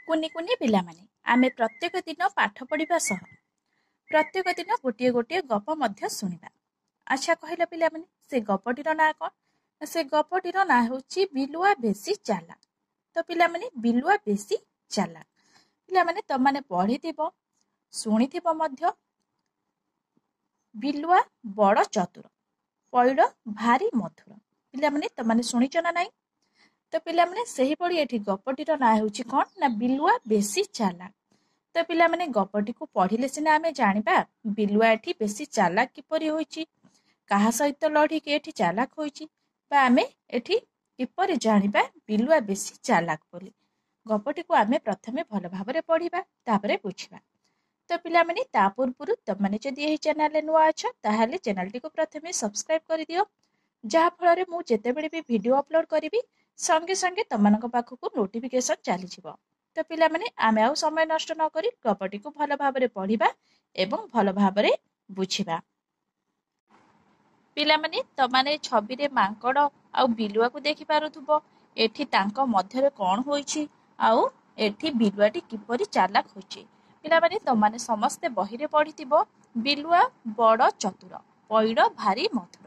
କୁନି କୁନି ପିଲାମାନେ ଆମେ ପ୍ରତ୍ୟେକ ଦିନ ପାଠ ପଢ଼ିବା ସହ ପ୍ରତ୍ୟେକ ଦିନ ଗୋଟିଏ ଗୋଟିଏ ଗପ ମଧ୍ୟ ଶୁଣିବା। ଆଚ୍ଛା କହିଲ ପିଲାମାନେ, ସେ ଗପଟିର ନାଁ କ'ଣ? ସେ ଗପଟିର ନାଁ ହେଉଛି ବିଲୁଆ ବେଶୀ ଚାଲାକ। ତ ପିଲାମାନେ, ବିଲୁଆ ବେଶୀ ଚାଲାକ। ପିଲାମାନେ ତମାନେ ପଢ଼ିଥିବ, ଶୁଣିଥିବ ମଧ୍ୟ, ବିଲୁଆ ବଡ଼ ଚତୁର, ପଇଡ଼ ଭାରି ମଧୁର। ପିଲାମାନେ ତମାନେ ଶୁଣିଛ ନା ନାହିଁ? ତ ପିଲାମାନେ ସେହିଭଳି ଏଠି ଗପଟିର ନାଁ ହେଉଛି କ'ଣ ନା ବିଲୁଆ ବେଶୀ ଚାଲାକ। ତ ପିଲାମାନେ ଗପଟିକୁ ପଢ଼ିଲେ ସିନା ଆମେ ଜାଣିବା ବିଲୁଆ ଏଠି ବେଶୀ ଚାଲାକ କିପରି ହୋଇଛି, କାହା ସହିତ ଲଢ଼ିକି ଏଠି ଚାଲାକ ହୋଇଛି, ବା ଆମେ ଏଠି କିପରି ଜାଣିବା ବିଲୁଆ ବେଶୀ ଚାଲାକ ବୋଲି। ଗପଟିକୁ ଆମେ ପ୍ରଥମେ ଭଲ ଭାବରେ ପଢ଼ିବା, ତାପରେ ବୁଝିବା। ତ ପିଲାମାନେ ତା ପୂର୍ବରୁ ତମାନେ ଯଦି ଏହି ଚ୍ୟାନେଲରେ ନୂଆ ଅଛ ତାହେଲେ ଚ୍ୟାନେଲଟିକୁ ପ୍ରଥମେ ସବସ୍କ୍ରାଇବ୍ କରିଦିଅ, ଯାହାଫଳରେ ମୁଁ ଯେତେବେଳେ ବି ଭିଡ଼ିଓ ଅପଲୋଡ଼ କରିବି ସଙ୍ଗେ ସଙ୍ଗେ ତମାନଙ୍କ ପାଖକୁ ନୋଟିଫିକେସନ ଚାଲିଯିବ। ତ ପିଲାମାନେ ଆମେ ଆଉ ସମୟ ନଷ୍ଟ ନ କରି ଗପଟିକୁ ଭଲ ଭାବରେ ପଢ଼ିବା ଏବଂ ଭଲ ଭାବରେ ବୁଝିବା। ପିଲାମାନେ ତମାନେ ଛବିରେ ମାଙ୍କଡ଼ ଆଉ ବିଲୁଆକୁ ଦେଖିପାରୁଥିବ। ଏଠି ତାଙ୍କ ମଧ୍ୟରେ କ'ଣ ହୋଇଛି ଆଉ ଏଠି ବିଲୁଆଟି କିପରି ଚାଲାକ ହୋଇଛି। ପିଲାମାନେ ତମାନେ ସମସ୍ତେ ବହିରେ ପଢ଼ିଥିବ ବିଲୁଆ ବଡ଼ ଚତୁର, ପଇଡ଼ ଭାରି ମଧୁର।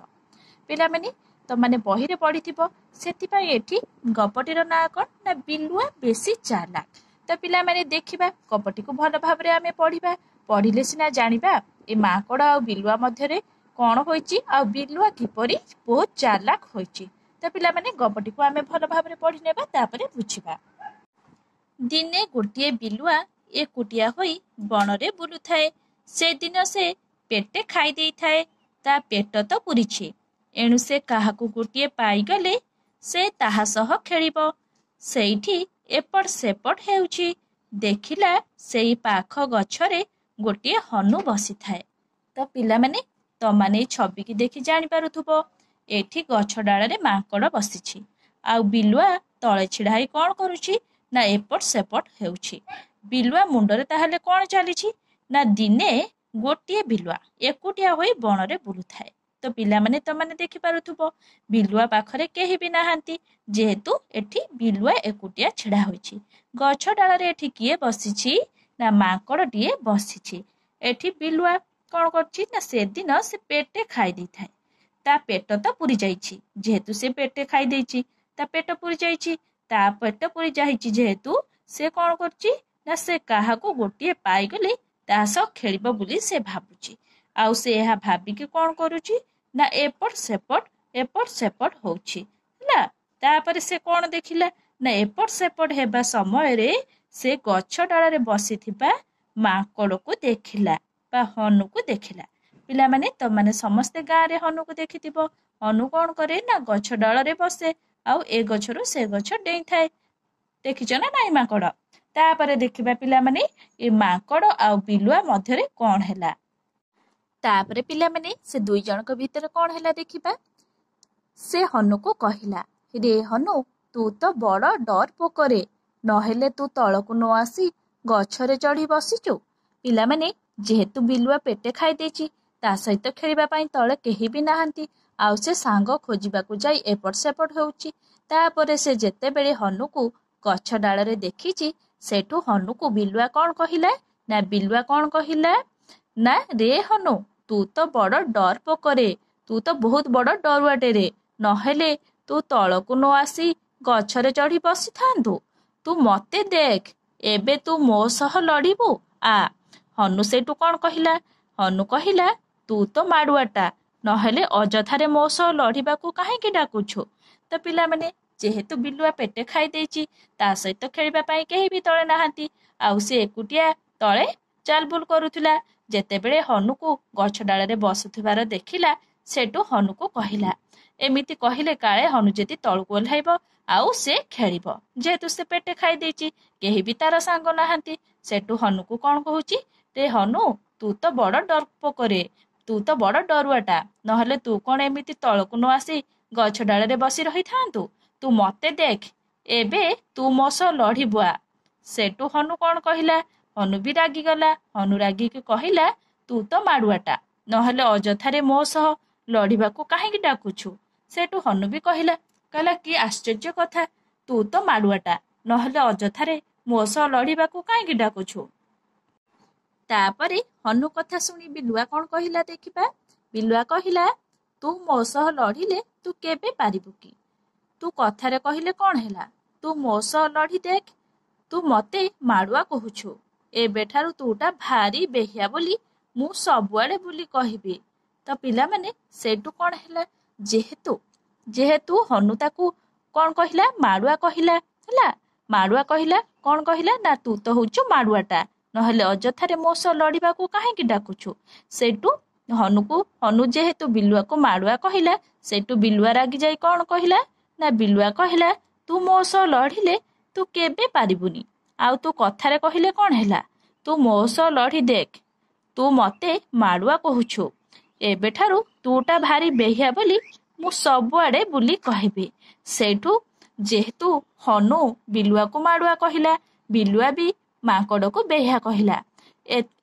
ପିଲାମାନେ ତମାନେ ବହିରେ ପଢ଼ିଥିବ, ସେଥିପାଇଁ ଏଠି ଗପଟିର ନାଁ କ'ଣ ନା ବିଲୁଆ ବେଶୀ ଚାଲାକ। ତ ପିଲାମାନେ ଦେଖିବା ଗପଟିକୁ ଭଲ ଭାବରେ ଆମେ ପଢ଼ିବା, ପଢ଼ିଲେ ସିନା ଜାଣିବା ଏ ମାଙ୍କଡ଼ ଆଉ ବିଲୁଆ ମଧ୍ୟରେ କ'ଣ ହୋଇଛି ଆଉ ବିଲୁଆ କିପରି ବହୁତ ଚାଲାକ ହୋଇଛି। ତ ପିଲାମାନେ ଗପଟିକୁ ଆମେ ଭଲ ଭାବରେ ପଢ଼ି ନେବା, ତାପରେ ବୁଝିବା। ଦିନେ ଗୋଟିଏ ବିଲୁଆ ଏକୁଟିଆ ହୋଇ ବଣରେ ବୁଲୁଥାଏ। ସେଦିନ ସେ ପେଟେ ଖାଇ ଦେଇଥାଏ। ତା ପେଟ ତ ପୁରିଛି, ଏଣୁ ସେ କାହାକୁ ଗୋଟିଏ ପାଇଗଲେ ସେ ତାହା ସହ ଖେଳିବ। ସେଇଠି ଏପଟ ସେପଟ ହେଉଛି। ଦେଖିଲା ସେଇ ପାଖ ଗଛରେ ଗୋଟିଏ ହନୁ ବସିଥାଏ। ତ ପିଲାମାନେ ତମାନେ ଏଇ ଛବିକି ଦେଖି ଜାଣିପାରୁଥିବ ଏଠି ଗଛ ଡାଳରେ ମାଙ୍କଡ଼ ବସିଛି, ଆଉ ବିଲୁଆ ତଳେ ଛିଡ଼ା ହେଇ କ'ଣ କରୁଛି ନା ଏପଟ ସେପଟ ହେଉଛି। ବିଲୁଆ ମୁଣ୍ଡରେ ତାହେଲେ କ'ଣ ଚାଲିଛି ନା ଦିନେ ଗୋଟିଏ ବିଲୁଆ ଏକୁଟିଆ ହୋଇ ବଣରେ ବୁଲୁଥାଏ। ତ ପିଲାମାନେ ତମାନେ ଦେଖିପାରୁଥିବ ବିଲୁଆ ପାଖରେ କେହି ବି ନାହାନ୍ତି, ଯେହେତୁ ଏଠି ବିଲୁଆ ଏକୁଟିଆ ଛିଡ଼ା ହୋଇଛି। ଗଛ ଡାଳରେ ଏଠି କିଏ ବସିଛି ନା ମାଙ୍କଡ଼ଟିଏ ବସିଛି। ଏଠି ବିଲୁଆ କ'ଣ କରୁଛି ନା ସେଦିନ ସେ ପେଟେ ଖାଇ ଦେଇଥାଏ। ତା ପେଟ ତ ପୁରି ଯାଇଛି, ଯେହେତୁ ସେ ପେଟେ ଖାଇ ଦେଇଛି ତା ପେଟ ପୁରି ଯାଇଛି। ତା ପେଟ ପୁରି ଯାଇଛି ଯେହେତୁ ସେ କ'ଣ କରୁଛି ନା ସେ କାହାକୁ ଗୋଟିଏ ପାଇଗଲେ ତା ସହ ଖେଳିବ ବୋଲି ସେ ଭାବୁଛି। ଆଉ ସେ ଏହା ଭାବିକି କ'ଣ କରୁଛି ନା ଏପଟ ସେପଟ ହେଉଛି ହେଲା। ତାପରେ ସେ କ'ଣ ଦେଖିଲା ନା ଏପଟ ସେପଟ ହେବା ସମୟରେ ସେ ଗଛ ଡାଳରେ ବସିଥିବା ମାଙ୍କଡ଼କୁ ଦେଖିଲା ବା ହନୁକୁ ଦେଖିଲା। ପିଲାମାନେ ତମାନେ ସମସ୍ତେ ଗାଁରେ ହନୁକୁ ଦେଖିଥିବ। ହନୁ କ'ଣ କରେ ନା ଗଛ ଡାଳରେ ବସେ ଆଉ ଏ ଗଛରୁ ସେ ଗଛ ଡେଇଁଥାଏ। ଦେଖିଛ ନା ନାଇଁ ମାଙ୍କଡ଼? ତାପରେ ଦେଖିବା ପିଲାମାନେ ଏ ମାଙ୍କଡ଼ ଆଉ ବିଲୁଆ ମଧ୍ୟରେ କ'ଣ ହେଲା। ତାପରେ ପିଲାମାନେ ସେ ଦୁଇ ଜଣଙ୍କ ଭିତରେ କ'ଣ ହେଲା ଦେଖିବା। ସେ ହନୁକୁ କହିଲା, ରେ ହନୁ, ତୁ ତ ବଡ଼ ଡର ପୋକରେ, ନହେଲେ ତୁ ତଳକୁ ନ ଆସି ଗଛରେ ଚଢ଼ି ବସିଛୁ। ପିଲାମାନେ ଯେହେତୁ ବିଲୁଆ ପେଟେ ଖାଇ ଦେଇଛି, ତା ସହିତ ଖେଳିବା ପାଇଁ ତଳେ କେହି ବି ନାହାନ୍ତି, ଆଉ ସେ ସାଙ୍ଗ ଖୋଜିବାକୁ ଯାଇ ଏପଟ ସେପଟ ହେଉଛି। ତାପରେ ସେ ଯେତେବେଳେ ହନୁକୁ ଗଛ ଡାଳରେ ଦେଖିଛି, ସେଠୁ ହନୁକୁ ବିଲୁଆ କ'ଣ କହିଲା ନା ବିଲୁଆ କ'ଣ କହିଲା ନା ରେ ହନୁ, ତୁ ତ ବଡ଼ ଡର ପୋକରେ, ତୁ ତ ବହୁତ ବଡ଼ ଡରୁଆଟେରେ, ନହେଲେ ତୁ ତଳକୁ ନ ଆସି ଗଛରେ ଚଢ଼ି ବସିଥାନ୍ତୁ। ତୁ ମତେ ଦେଖ, ଏବେ ତୁ ମୋ ସହ ଲଢ଼ିବୁ ଆ। ହନୁ ସେଇଠୁ କ'ଣ କହିଲା? ହନୁ କହିଲା, ତୁ ତ ମାଡ଼ୁଆଟା, ନହେଲେ ଅଯଥାରେ ମୋ ସହ ଲଢ଼ିବାକୁ କାହିଁକି ଡାକୁଛୁ। ତ ପିଲାମାନେ ଯେହେତୁ ବିଲୁଆ ପେଟେ ଖାଇ ଦେଇଛି, ତା ସହିତ ଖେଳିବା ପାଇଁ କେହି ବି ତଳେ ନାହାନ୍ତି, ଆଉ ସେ ଏକୁଟିଆ ତଳେ ଚାଲବୁଲ କରୁଥିଲା। ଯେତେବେଳେ ହନୁକୁ ଗଛ ଡାଳରେ ବସୁଥିବାର ଦେଖିଲା, ସେଠୁ ହନୁକୁ କହିଲା, ଏମିତି କହିଲେ କାଳେ ହନୁ ଯଦି ତଳକୁ ଓହ୍ଲାଇବ ଆଉ ସେ ଖେଳିବ। ଯେହେତୁ ସେ ପେଟେ ଖାଇ ଦେଇଛି, କେହି ବି ତାର ସାଙ୍ଗ ନାହାନ୍ତି, ସେଠୁ ହନୁକୁ କ'ଣ କହୁଛି, ରେ ହନୁ, ତୁ ତ ବଡ଼ ଡରପୋକରେ, ତୁ ତ ବଡ଼ ଡରୁଆଟା, ନହେଲେ ତୁ କ'ଣ ଏମିତି ତଳକୁ ନ ଆସି ଗଛ ଡାଳରେ ବସି ରହିଥାନ୍ତୁ। ତୁ ମତେ ଦେଖ, ଏବେ ତୁ ମୋ ସହ ଲଢ଼ିବୁ ଆ। ସେଠୁ ହନୁ କ'ଣ କହିଲା? ହନୁ ବି ରାଗିଗଲା। ହନୁ ରାଗିକି କହିଲା, ତୁ ତ ମାଡ଼ୁଆଟା, ନହେଲେ ଅଯଥାରେ ମୋ ସହ ଲଢ଼ିବାକୁ କାହିଁକି ଡାକୁଛୁ। ସେଠୁ ହନୁ ବି କହିଲା କି ଆଶ୍ଚର୍ଯ୍ୟ କଥା, ତୁ ତ ମାଡ଼ୁଆଟା, ନହେଲେ ଅଯଥାରେ ମୋ ସହ ଲଢ଼ିବାକୁ କାହିଁକି ଡାକୁଛୁ? ତାପରେ ହନୁ କଥା ଶୁଣି ବିଲୁଆ କ'ଣ କହିଲା ଦେଖିବା। ବିଲୁଆ କହିଲା, ତୁ ମୋ ସହ ଲଢ଼ିଲେ ତୁ କେବେ ପାରିବୁ କି? ତୁ କଥାରେ କହିଲେ କ'ଣ ହେଲା? ତୁ ମୋ ସହ ଲଢ଼ି ଦେଖ। ତୁ ମତେ ମାଡ଼ୁଆ କହୁଛୁ। ଏବେଠାରୁ ତୁଟା ଭାରି ବେହିଆ ବୋଲି ମୁଁ ସବୁଆଡ଼େ ବୁଲି କହିବି। ତ ପିଲାମାନେ ସେଇଠୁ କ'ଣ ହେଲା, ଯେହେତୁ ହନୁ ତାକୁ କ'ଣ କହିଲା, ମାଡ଼ୁଆ କହିଲା। ହେଲା, ମାଡ଼ୁଆ କହିଲା, କ'ଣ କହିଲା ନା ତୁ ତ ହଉଛୁ ମାଡ଼ୁଆଟା, ନହେଲେ ଅଯଥାରେ ମୋ ସହ ଲଢ଼ିବାକୁ କାହିଁକି ଡାକୁଛୁ? ସେଇଠୁ ହନୁ ଯେହେତୁ ବିଲୁଆକୁ ମାଡ଼ୁଆ କହିଲା, ସେଇଠୁ ବିଲୁଆ ରାଗି ଯାଇ କ'ଣ କହିଲା ନା ବିଲୁଆ କହିଲା, ତୁ ମୋ ସହ ଲଢ଼ିଲେ ତୁ କେବେ ପାରିବୁନି। ଆଉ ତୁ କଥାରେ କହିଲେ କ'ଣ ହେଲା? ତୁ ମୋ ସହ ଲଢ଼ି ଦେଖ। ତୁ ମତେ ମାଡ଼ୁଆ କହୁଛୁ। ଏବେଠାରୁ ତୁଟା ଭାରି ବେହିଆ ବୋଲି ମୁଁ ସବୁଆଡ଼େ ବୁଲି କହିବି। ସେଇଠୁ ଯେହେତୁ ହନୁ ବିଲୁଆକୁ ମାଡ଼ୁଆ କହିଲା, ବିଲୁଆ ବି ମାଙ୍କଡ଼କୁ ବେହିଆ କହିଲା।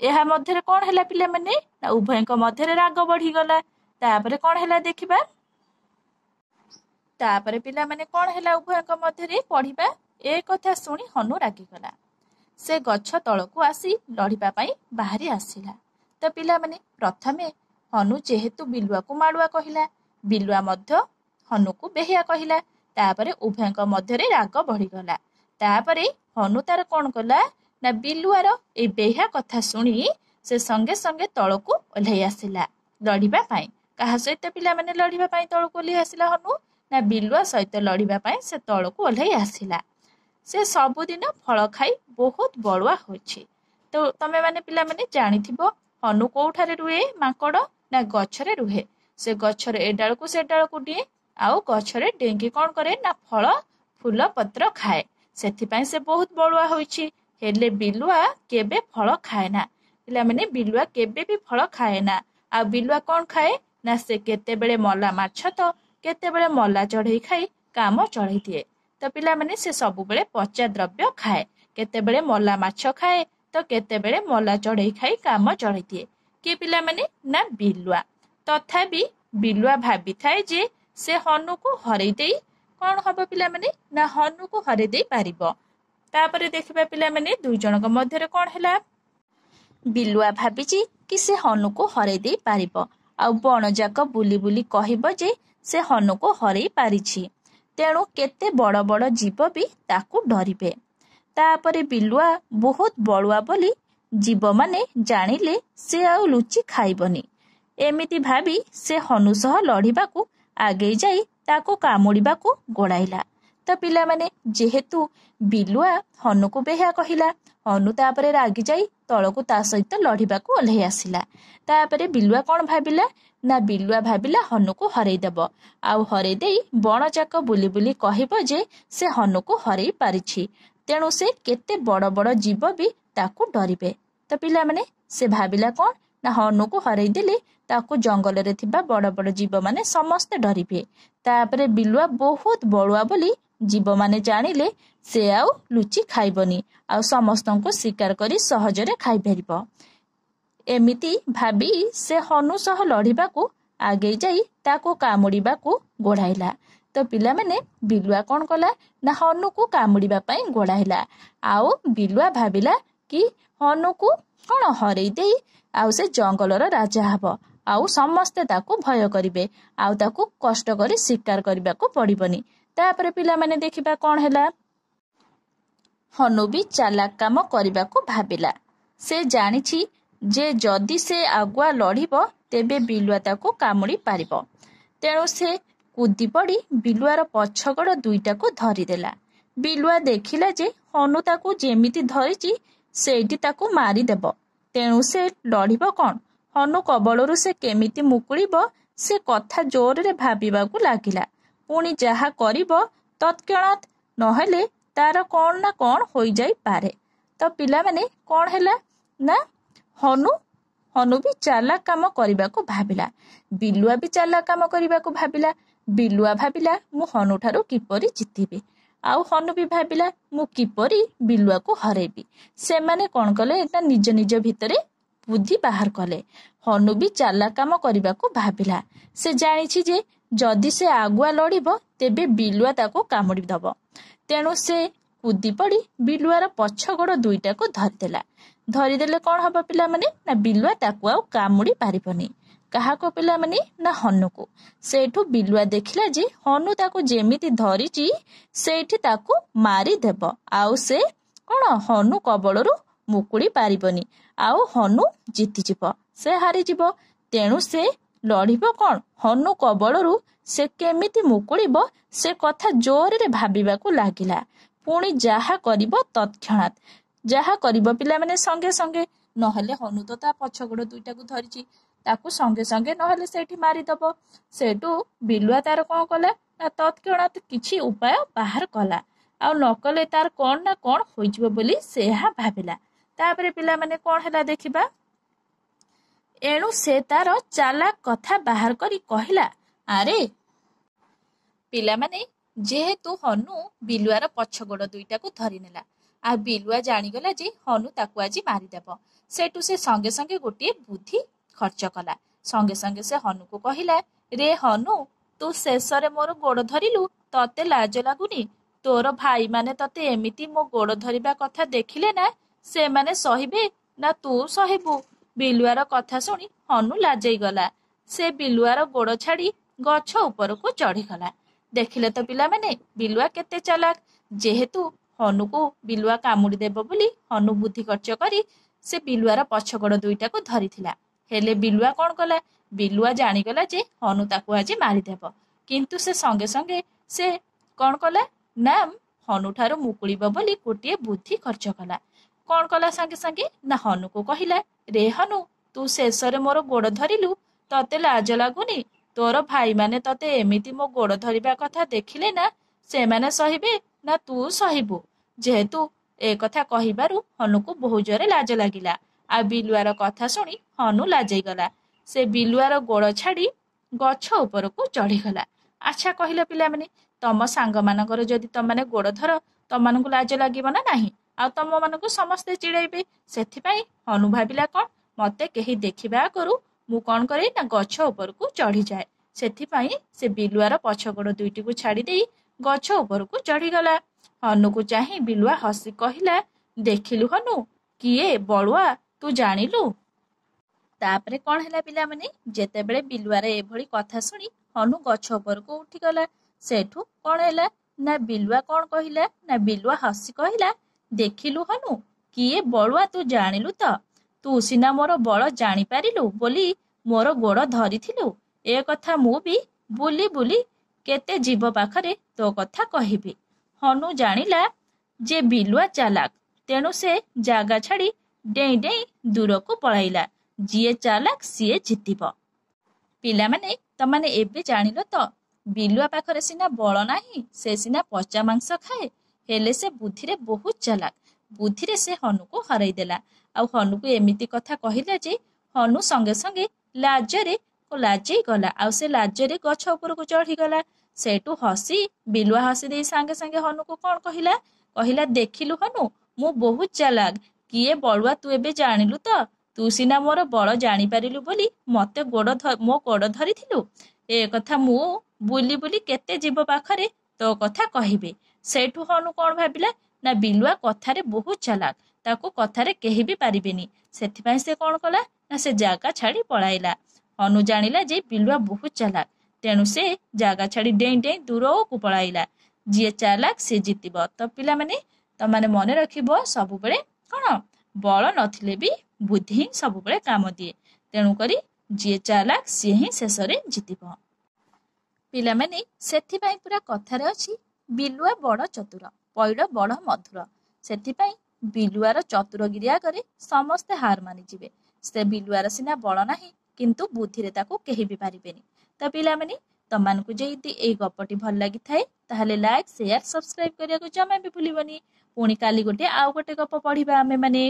ଏହା ମଧ୍ୟରେ କ'ଣ ହେଲା ପିଲାମାନେ? ନା ଉଭୟଙ୍କ ମଧ୍ୟରେ ରାଗ ବଢ଼ିଗଲା। ତାପରେ କ'ଣ ହେଲା ଦେଖିବା। ତାପରେ ପିଲାମାନେ କ'ଣ ହେଲା ଉଭୟଙ୍କ ମଧ୍ୟରେ ପଢ଼ିବା। ଏ କଥା ଶୁଣି ହନୁ ରାଗିଗଲା। ସେ ଗଛ ତଳକୁ ଆସି ଲଢ଼ିବା ପାଇଁ ବାହାରି ଆସିଲା। ତ ପିଲାମାନେ ପ୍ରଥମେ ହନୁ ଯେହେତୁ ବିଲୁଆକୁ ମାଡ଼ୁଆ କହିଲା, ବିଲୁଆ ମଧ୍ୟ ହନୁକୁ ବେହିଆ କହିଲା। ତାପରେ ଉଭୟଙ୍କ ମଧ୍ୟରେ ରାଗ ବଢ଼ିଗଲା। ତାପରେ ହନୁ ତାର କ'ଣ କଲା ନା ବିଲୁଆର ଏଇ ବେହିଆ କଥା ଶୁଣି ସେ ସଙ୍ଗେ ସଙ୍ଗେ ତଳକୁ ଓହ୍ଲାଇ ଆସିଲା ଲଢ଼ିବା ପାଇଁ। କାହା ସହିତ ପିଲାମାନେ ଲଢ଼ିବା ପାଇଁ ତଳକୁ ଓହ୍ଲାଇ ଆସିଲା ହନୁ? ନା ବିଲୁଆ ସହିତ ଲଢ଼ିବା ପାଇଁ ସେ ତଳକୁ ଓହ୍ଲାଇ ଆସିଲା। ସେ ସବୁଦିନ ଫଳ ଖାଇ ବହୁତ ବଳୁଆ ହୋଇଛି। ତ ତମେ ମାନେ ପିଲାମାନେ ଜାଣିଥିବ ହନୁ କୋଉଠାରେ ରୁହେ ମାଙ୍କଡ଼? ନା ଗଛରେ ରୁହେ। ସେ ଗଛର ଏ ଡାଳକୁ ସେ ଡାଳକୁ ଡିଏ, ଆଉ ଗଛରେ ଡେଇଁକି କ'ଣ କରେ ନା ଫଳ ଫୁଲ ପତ୍ର ଖାଏ। ସେଥିପାଇଁ ସେ ବହୁତ ବଳୁଆ ହୋଇଛି। ହେଲେ ବିଲୁଆ କେବେ ଫଳ ଖାଏ ନା। ପିଲାମାନେ ବିଲୁଆ କେବେ ବି ଫଳ ଖାଏ ନା। ଆଉ ବିଲୁଆ କ'ଣ ଖାଏ ନା ସେ କେତେବେଳେ ମଲା ମାଛ ତ କେତେବେଳେ ମଲା ଚଢ଼େଇ ଖାଇ କାମ ଚଳେଇ ଦିଏ। ତ ପିଲାମାନେ ସେ ସବୁବେଳେ ପଚା ଦ୍ରବ୍ୟ ଖାଏ। କେତେବେଳେ ମଲା ମାଛ ଖାଏ ତ କେତେବେଳେ ମଲା ଚଢ଼େଇ ଖାଇ କାମ ଚଳେଇ ଦିଏ। କିଏ ପିଲାମାନେ? ନା ବିଲୁଆ। ତଥାପି ବିଲୁଆ ଭାବିଥାଏ ଯେ ସେ ହନୁକୁ ହରେଇ ଦେଇ କ'ଣ ହବ ପିଲାମାନେ? ନା ହନୁକୁ ହରେଇ ଦେଇ ପାରିବ। ତାପରେ ଦେଖିବା ପିଲାମାନେ ଦୁଇ ଜଣଙ୍କ ମଧ୍ୟରେ କ'ଣ ହେଲା। ବିଲୁଆ ଭାବିଛି କି ସେ ହନୁକୁ ହରେଇ ଦେଇ ପାରିବ। ଆଉ ବଣଯାକ ବୁଲି ବୁଲି କହିବ ଯେ ସେ ହନୁକୁ ହରେଇ ପାରିଛି। ତେଣୁ କେତେ ବଡ଼ ବଡ଼ ଜୀବ ବି ତାକୁ ଡରିବେ। ତାପରେ ବିଲୁଆ ବହୁତ ବଳୁଆ ବୋଲି ଜୀବମାନେ ଜାଣିଲେ ସେ ଆଉ ଲୁଚି ଖାଇବନି। ଏମିତି ଭାବି ସେ ହନୁ ସହ ଲଢ଼ିବାକୁ ଆଗେଇ ଯାଇ ତାକୁ କାମୁଡ଼ିବାକୁ ଗୋଡ଼ାଇଲା। ତ ପିଲାମାନେ ଯେହେତୁ ବିଲୁଆ ହନୁକୁ ବେହିଆ କହିଲା, ହନୁ ତାପରେ ରାଗି ଯାଇ ତଳକୁ ତା ସହିତ ଲଢ଼ିବାକୁ ଓହ୍ଲାଇ ଆସିଲା। ତାପରେ ବିଲୁଆ କ'ଣ ଭାବିଲା ନା ବିଲୁଆ ଭାବିଲା ହନୁକୁ ହରେଇ ଦେବ। ଆଉ ହରେଇ ଦେଇ ବଣଯାକ ବୁଲି ବୁଲି କହିବ ଯେ ସେ ହନୁକୁ ହରେଇ ପାରିଛି। ତେଣୁ ସେ କେତେ ବଡ଼ ବଡ଼ ଜୀବ ବି ତାକୁ ଡରିବେ। ତ ପିଲାମାନେ ସେ ଭାବିଲା କ'ଣ ନା ହନୁକୁ ହରେଇ ଦେଲେ ତାକୁ ଜଙ୍ଗଲରେ ଥିବା ବଡ଼ ବଡ଼ ଜୀବମାନେ ସମସ୍ତେ ଡରିବେ। ତାପରେ ବିଲୁଆ ବହୁତ ବଳୁଆ ବୋଲି ଜୀବମାନେ ଜାଣିଲେ ସେ ଆଉ ଲୁଚି ଖାଇବନି, ଆଉ ସମସ୍ତଙ୍କୁ ଶିକାର କରି ସହଜରେ ଖାଇପାରିବ। ଏମିତି ଭାବି ସେ ହନୁ ସହ ଲଢ଼ିବାକୁ ଆଗେଇ ଯାଇ ତାକୁ କାମୁଡ଼ିବାକୁ ଗୋଡ଼ାଇଲା। ତ ପିଲାମାନେ ବିଲୁଆ କ'ଣ କଲା ନା ହନୁକୁ କାମୁଡ଼ିବା ପାଇଁ ଗୋଡ଼ାଇଲା। ଆଉ ବିଲୁଆ ଭାବିଲା କି ହନୁକୁ କ'ଣ ହରେଇ ଦେଇ ଆଉ ସେ ଜଙ୍ଗଲର ରାଜା ହେବ, ଆଉ ସମସ୍ତେ ତାକୁ ଭୟ କରିବେ, ଆଉ ତାକୁ କଷ୍ଟ କରି ଶିକାର କରିବାକୁ ପଡ଼ିବନି। ତାପରେ ପିଲାମାନେ ଦେଖିବା କ'ଣ ହେଲା। ହନୁ ବି ଚାଲାକ କାମ କରିବାକୁ ଭାବିଲା। ସେ ଜାଣିଛି ଯେ ଯଦି ସେ ଆଗୁଆ ଲଢ଼ିବ ତେବେ ବିଲୁଆ ତାକୁ କାମୁଡ଼ି ପାରିବ। ତେଣୁ ସେ କୁଦି ପଡ଼ି ବିଲୁଆର ପଛ ଗୋଡ଼ ଦୁଇଟାକୁ ଧରିଦେଲା। ବିଲୁଆ ଦେଖିଲା ଯେ ହନୁ ତାକୁ ଯେମିତି ଧରିଛି ସେଇଠି ତାକୁ ମାରିଦେବ। ତେଣୁ ସେ ଲଢ଼ିବ କ'ଣ? ହନୁ କବଳରୁ ସେ କେମିତି ମୁକୁଳିବ ସେ କଥା ଜୋରରେ ଭାବିବାକୁ ଲାଗିଲା। ପୁଣି ଯାହା କରିବ ତତ୍କ୍ଷଣାତ୍, ନହେଲେ ତାର କ'ଣ ନା କ'ଣ ହୋଇଯାଇପାରେ। ତ ପିଲାମାନେ କ'ଣ ହେଲା ନା ହନୁ ବି ଚାଲାକ କାମ କରିବାକୁ ଭାବିଲା। ବିଲୁଆ ବି ଚାଲାକ କାମ କରିବାକୁ ଭାବିଲା। ବିଲୁଆ ଭାବିଲା ମୁଁ ହନୁଠାରୁ କିପରି ଜିତିବି, ଆଉ ହନୁ ବି ଭାବିଲା ମୁଁ କିପରି ବିଲୁଆକୁ ହରେଇବି। ସେମାନେ କ'ଣ କଲେ ନା ନିଜ ନିଜ ଭିତରେ ବୁଦ୍ଧି ବାହାର କଲେ। ହନୁ ବି ଚାଲାକ କାମ କରିବାକୁ ଭାବିଲା। ସେ ଜାଣିଛି ଯେ ଯଦି ସେ ଆଗୁଆ ଲଢ଼ିବ ତେବେ ବିଲୁଆ ତାକୁ କାମୁଡ଼ି ଦେବ। ତେଣୁ ସେ କୁଦି ପଡ଼ି ବିଲୁଆର ପଛ ଗୋଡ଼ ଦୁଇଟାକୁ ଧରିଦେଲା। ଧରିଦେଲେ କ'ଣ ହବ ପିଲାମାନେ? ନା ବିଲୁଆ ତାକୁ ଆଉ କାମୁଡ଼ି ପାରିବନି। କାହାକୁ ପିଲାମାନେ? ନା ହନୁକୁ। ସେଇଠୁ ବିଲୁଆ ଦେଖିଲା ଯେ ହନୁ ତାକୁ ଯେମିତି ଧରିଛି ସେଇଠି ତାକୁ ମାରିଦେବ। ଆଉ ସେ କ'ଣ ହନୁ କବଳରୁ ମୁକୁଳି ପାରିବନି। ଆଉ ହନୁ ଜିତିଯିବ, ସେ ହାରିଯିବ। ତେଣୁ ସେ ଲଢ଼ିବ କ'ଣ? ହନୁ କବଳରୁ ସେ କେମିତି ମୁକୁଳିବ ସେ କଥା ଜୋରରେ ଭାବିବାକୁ ଲାଗିଲା। ପୁଣି ଯାହା କରିବ ତତ୍କ୍ଷଣାତ୍, ଯାହା କରିବ ପିଲାମାନେ ସଙ୍ଗେ ସଙ୍ଗେ। ନହେଲେ ହନୁ ତ ତା ପଛ ଗୋଡ଼ ଦୁଇଟାକୁ ଧରିଛି, ତାକୁ ସଙ୍ଗେ ସଙ୍ଗେ ନହେଲେ ସେଇଠି ମାରିଦବ। ସେଇଠୁ ବିଲୁଆ ତାର କ'ଣ କଲା? ନା ତତ୍କ୍ଷଣାତ୍ କିଛି ଉପାୟ ବାହାର କଲା। ଆଉ ନ କଲେ ତାର କ'ଣ ନା କ'ଣ ହୋଇଯିବ ବୋଲି ସେ ଏହା ଭାବିଲା। ତାପରେ ପିଲାମାନେ କ'ଣ ହେଲା ଦେଖିବା। ଏଣୁ ସେ ତାର ଚାଲାକ କଥା ବାହାର କରି କହିଲା, ଆରେ ପିଲାମାନେ, ଯେହେତୁ ହନୁ ବିଲୁଆର ପଛ ଗୋଡ଼ ଦୁଇଟାକୁ ଧରିନେଲା, ଆଉ ବିଲୁଆ ଜାଣିଗଲା ଯେ ହନୁ ତାକୁ ଆଜି ମାରିଦେବ। ସେଇଠୁ ସେ ସଙ୍ଗେ ସଙ୍ଗେ ଗୋଟିଏ ବୁଦ୍ଧି ଖର୍ଚ୍ଚ କଲା। ସଙ୍ଗେ ସଙ୍ଗେ ସେ ହନୁକୁ କହିଲା, ରେ ହନୁ, ତୁ ଶେଷରେ ମୋର ଗୋଡ଼ ଧରିଲୁ, ତତେ ଲାଜ ଲାଗୁନି? ତୋର ଭାଇମାନେ ତତେ ଏମିତି ମୋ ଗୋଡ଼ ଧରିବା କଥା ଦେଖିଲେ ନା ସେମାନେ ସହିବେ ନା ତୁ ସହିବୁ? ବିଲୁଆର କଥା ଶୁଣି ହନୁ ଲାଜେଇ ଗଲା। ସେ ବିଲୁଆର ଗୋଡ଼ ଛାଡ଼ି ଗଛ ଉପରକୁ ଚଢ଼ିଗଲା। ଦେଖିଲେ ତ ପିଲାମାନେ ବିଲୁଆ କେତେ ଚାଲାକ। ଯେହେତୁ ହନୁକୁ ବିଲୁଆ କାମୁଡ଼ି ଦେବ ବୋଲି ହନୁ ବୁଦ୍ଧି ଖର୍ଚ୍ଚ କରି ସେ ବିଲୁଆର ପଛ ଗୋଡ଼ ଦୁଇଟାକୁ ଧରିଥିଲା। ହେଲେ ବିଲୁଆ କ'ଣ କଲା? ବିଲୁଆ ଜାଣିଗଲା ଯେ ହନୁ ତାକୁ ଆଜି ମାରିଦେବ। କିନ୍ତୁ ସେ ସଙ୍ଗେ ସଙ୍ଗେ ସେ କ'ଣ କଲା? ନା ହନୁଠାରୁ ମୁକୁଳିବ ବୋଲି ଗୋଟିଏ ବୁଦ୍ଧି ଖର୍ଚ୍ଚ କଲା। କ'ଣ କଲା? ସାଙ୍ଗେ ସାଙ୍ଗେ ନା ହନୁକୁ କହିଲା, ରେ ହନୁ, ତୁ ଶେଷରେ ମୋର ଗୋଡ଼ ଧରିଲୁ, ତତେ ଲାଜ ଲାଗୁନି? ତୋର ଭାଇମାନେ ତତେ ଏମିତି ମୋ ଗୋଡ଼ ଧରିବା କଥା ଦେଖିଲେ ନା ସେମାନେ ସହିବେ ନା ତୁ ସହିବୁ? ଯେହେତୁ ଏ କଥା କହିବାରୁ ହନୁକୁ ବହୁ ଜୋରେ ଲାଜ ଲାଗିଲା। ଆଉ ବିଲୁଆର କଥା ଶୁଣି ହନୁ ଲାଜେଇ ଗଲା। ସେ ବିଲୁଆର ଗୋଡ଼ ଛାଡ଼ି ଗଛ ଉପରକୁ ଚଢ଼ିଗଲା। ଆଚ୍ଛା କହିଲ ପିଲାମାନେ, ତମ ସାଙ୍ଗମାନଙ୍କର ଯଦି ତମମାନେ ଗୋଡ଼ ଧର, ତମମାନଙ୍କୁ ଲାଜ ଲାଗିବ ନା ନାହିଁ? ଆଉ ତମମାନଙ୍କୁ ସମସ୍ତେ ଚିଡ଼େଇବେ। ସେଥିପାଇଁ ହନୁ ଭାବିଲା କ'ଣ? ମତେ କେହି ଦେଖିବା ଆଗରୁ ମୁଁ କ'ଣ କରେ? ନା ଗଛ ଉପରକୁ ଚଢ଼ିଯାଏ। ସେଥିପାଇଁ ସେ ବିଲୁଆର ପଛ ଗୋଡ଼ ଦୁଇଟିକୁ ଛାଡ଼ି ଦେଇ ଗଛ ଉପରକୁ ଚଢ଼ିଗଲା। ହନୁକୁ ଚାହିଁ ବିଲୁଆ ହସି କହିଲା, ଦେଖିଲୁ ହନୁ, କିଏ ବଳୁଆ ତୁ ଜାଣିଲୁ? ତାପରେ କ'ଣ ହେଲା ପିଲାମାନେ? ଯେତେବେଳେ ବିଲୁଆର ଏଭଳି କଥା ଶୁଣି ହନୁ ଗଛ ଉପରକୁ ଉଠିଗଲା। ସେଠୁ କ'ଣ ହେଲା? ନା ବିଲୁଆ କ'ଣ କହିଲା? ନା ବିଲୁଆ ହସି କହିଲା, ଦେଖିଲୁ ହନୁ, କିଏ ବଳୁଆ ତୁ ଜାଣିଲୁ ତ? ତୁ ସିନା ମୋର ବଳ ଜାଣିପାରିଲୁ ବୋଲି ମୋର ଗୋଡ଼ ଧରିଥିଲୁ। ଏ କଥା ମୁଁ ବି ବୁଲି ବୁଲି କେତେ ଜୀବ ପାଖରେ ତୋ କଥା କହିବି। ହନୁ ଜାଣିଲା ଯେ ବିଲୁଆ ଚାଲାକ, ତେଣୁ ସେ ଜାଗା ଛାଡ଼ି ଡେଇଁ ଡେଇଁ ଦୂରକୁ ପଳାଇଲା। ଯିଏ ଚାଲାକ ସିଏ ଜିତିବ। ପିଲାମାନେ, ତମାନେ ଏବେ ଜାଣିଲ ତ, ବିଲୁଆ ପାଖରେ ସିନା ବଳ ନାହିଁ, ସେ ସିନା ପଚା ମାଂସ ଖାଏ, ହେଲେ ସେ ବୁଦ୍ଧିରେ ବହୁତ ଚାଲାକ। ବୁଦ୍ଧିରେ ସେ ହନୁକୁ ହରାଇ ଦେଲା। ଆଉ ହନୁକୁ ଏମିତି କଥା କହିଲା ଯେ ହନୁ ସଙ୍ଗେ ସଙ୍ଗେ ଲାଜେଇ ଗଲା। ଆଉ ସେ ଲାଜରେ ଗଛ ଉପରକୁ ଚଢ଼ିଗଲା। ସେଇଠୁ ବିଲୁଆ ହସି ଦେଇ ସାଙ୍ଗେ ସାଙ୍ଗେ ହନୁକୁ କ'ଣ କହିଲା? କହିଲା, ଦେଖିଲୁ ହନୁ, ମୁଁ ବହୁତ ଚାଲାକ, କିଏ ବଳୁଆ ତୁ ଏବେ ଜାଣିଲୁ ତ? ତୁ ସିନା ମୋର ବଳ ଜାଣିପାରିଲୁ ବୋଲି ମତେ ମୋ ଗୋଡ଼ ଧରିଥିଲୁ। ଏ କଥା ମୁଁ ବୁଲି ବୁଲି କେତେ ଜୀବ ପାଖରେ ତୋ କଥା କହିବେ। ସେଇଠୁ ହନୁ କ'ଣ ଭାବିଲା? ନା ବିଲୁଆ କଥାରେ ବହୁତ ଚାଲାକ, ତାକୁ କଥାରେ କେହି ବି ପାରିବେନି। ସେଥିପାଇଁ ସେ କ'ଣ କଲା? ନା ସେ ଜାଗା ଛାଡ଼ି ପଳାଇଲା। ହନୁ ଜାଣିଲା ଯେ ବିଲୁଆ ବହୁତ ଚାଲାକ, ତେଣୁ ସେ ଜାଗା ଛାଡ଼ି ଡେଇଁ ଡେଇଁ ଦୂରକୁ ପଳାଇଲା। ଯିଏ ଚାଲାକ ସେ ଜିତିବ। ତ ପିଲାମାନେ, ତମାନେ ମନେ ରଖିବ, ସବୁବେଳେ କ'ଣ? ବଳ ନଥିଲେ ବି ବୁଦ୍ଧି ହିଁ ସବୁବେଳେ କାମ ଦିଏ। ତେଣୁକରି ଯିଏ ଚାଲାକ ସିଏ ହିଁ ଶେଷରେ ଜିତିବ। ପିଲାମାନେ, ସେଥିପାଇଁ ପୁରା କଥାରେ ଅଛି, ବିଲୁଆ ବଡ଼ ଚତୁର, ପଇଡ଼ ବଡ଼ ମଧୁର। ସେଥିପାଇଁ ବିଲୁଆର ଚତୁରଗିରି ଆଗରେ ସମସ୍ତେ ହାର ମାନିଯିବେ। ସେ ବିଲୁଆର ସିନା ବଳ ନାହିଁ, କିନ୍ତୁ ବୁଦ୍ଧିରେ ତାକୁ କେହି ବି ପାରିବେନି। ତ ପିଲାମାନେ, ତମମାନଙ୍କୁ ଯଦି ଏଇ ଗପଟି ଭଲ ଲାଗିଥାଏ ତାହେଲେ ଲାଇକ୍, ସେୟାର, ସବସ୍କ୍ରାଇବ କରିବାକୁ ଜମା ବି ଭୁଲିବନି। ପୁଣି କାଲି ଆଉ ଗୋଟେ ଗପ ପଢିବା ଆମେ ମାନେ।